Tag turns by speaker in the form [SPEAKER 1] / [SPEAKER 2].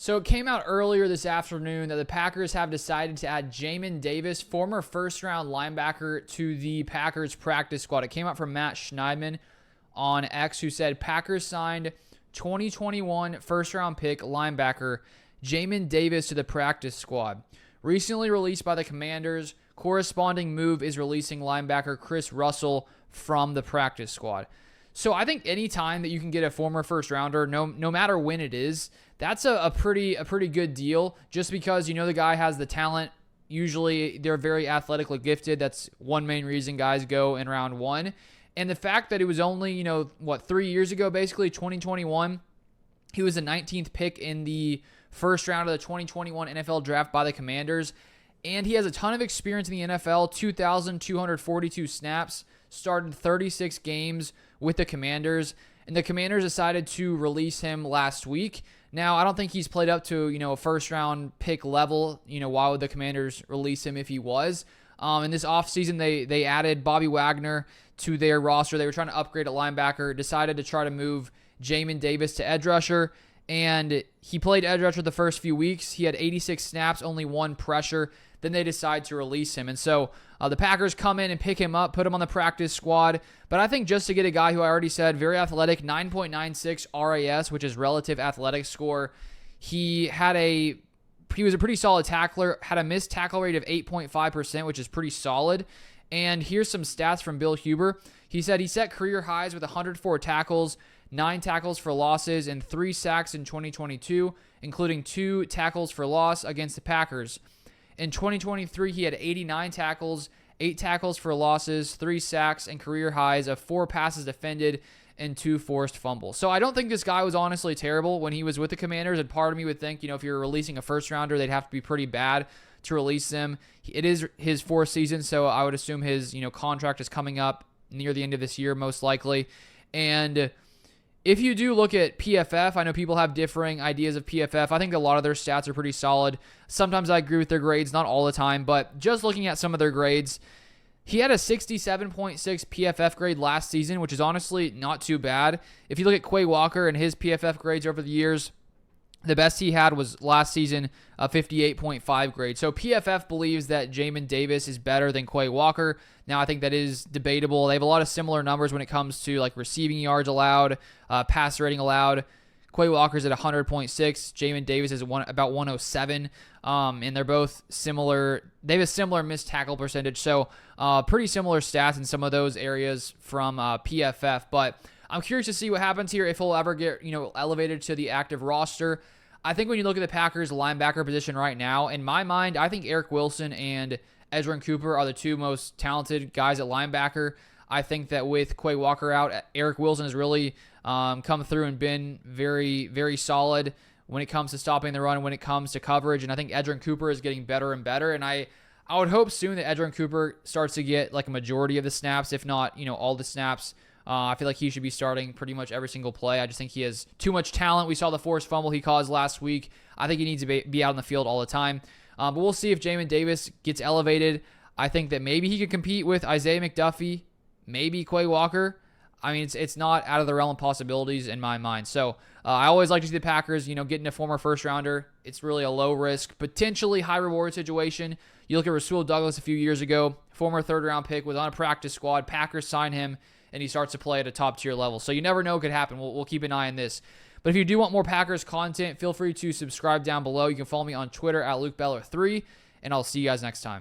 [SPEAKER 1] So it came out earlier this afternoon that the Packers have decided to add Jamin Davis, former first-round linebacker, to the Packers practice squad. It came out from Matt Schneidman on X, who said Packers signed 2021 first-round pick linebacker Jamin Davis to the practice squad. Recently released by the Commanders, corresponding move is releasing linebacker Chris Russell from the practice squad. So I think any time that you can get a former first rounder, no matter when it is, that's a pretty good deal. Just because the guy has the talent. Usually they're very athletically gifted. That's one main reason guys go in round one. And the fact that it was only 3 years ago, basically 2021, he was the 19th pick in the first round of the 2021 NFL draft by the Commanders. And he has a ton of experience in the NFL, 2,242 snaps, started 36 games with the Commanders, and the Commanders decided to release him last week. Now, I don't think he's played up to, a first-round pick level. Why would the Commanders release him if he was? In this offseason, they added Bobby Wagner to their roster. They were trying to upgrade at linebacker, decided to try to move Jamin Davis to edge rusher, and he played edge rusher the first few weeks. He had 86 snaps, only one pressure. Then they decide to release him. And so the Packers come in and pick him up, put him on the practice squad. But I think just to get a guy who I already said, very athletic, 9.96 RAS, which is relative athletic score. He was a pretty solid tackler, had a missed tackle rate of 8.5%, which is pretty solid. And here's some stats from Bill Huber. He said he set career highs with 104 tackles, 9 tackles for losses, and 3 sacks in 2022, including 2 tackles for loss against the Packers. In 2023, he had 89 tackles, 8 tackles for losses, 3 sacks, and career highs of 4 passes defended and 2 forced fumbles. So I don't think this guy was honestly terrible when he was with the Commanders, and part of me would think, if you're releasing a first-rounder, they'd have to be pretty bad to release them. It is his 4th season, so I would assume his contract is coming up near the end of this year, most likely. And if you do look at PFF, I know people have differing ideas of PFF. I think a lot of their stats are pretty solid. Sometimes I agree with their grades, not all the time, but just looking at some of their grades, he had a 67.6 PFF grade last season, which is honestly not too bad. If you look at Quay Walker and his PFF grades over the years, the best he had was last season, a 58.5 grade. So PFF believes that Jamin Davis is better than Quay Walker. Now, I think that is debatable. They have a lot of similar numbers when it comes to receiving yards allowed, passer rating allowed. Quay Walker's at 100.6. Jamin Davis is about 107. And they're both similar. They have a similar missed tackle percentage. So pretty similar stats in some of those areas from PFF. But I'm curious to see what happens here if he'll ever get elevated to the active roster. I think when you look at the Packers linebacker position right now, in my mind, I think Eric Wilson and Edgerrin Cooper are the two most talented guys at linebacker. I think that with Quay Walker out, Eric Wilson has really come through and been very, very solid when it comes to stopping the run and when it comes to coverage. And I think Edgerrin Cooper is getting better and better. And I would hope soon that Edgerrin Cooper starts to get a majority of the snaps, if not all the snaps. I feel like he should be starting pretty much every single play. I just think he has too much talent. We saw the forced fumble he caused last week. I think he needs to be out on the field all the time. But we'll see if Jamin Davis gets elevated. I think that maybe he could compete with Isaiah McDuffie, maybe Quay Walker. I mean, it's not out of the realm of possibilities in my mind. So I always like to see the Packers, getting a former first-rounder. It's really a low-risk, potentially high-reward situation. You look at Rasul Douglas a few years ago, former third-round pick, was on a practice squad. Packers sign him, and he starts to play at a top-tier level. So you never know what could happen. We'll keep an eye on this. But if you do want more Packers content, feel free to subscribe down below. You can follow me on Twitter at LukeBeller3, and I'll see you guys next time.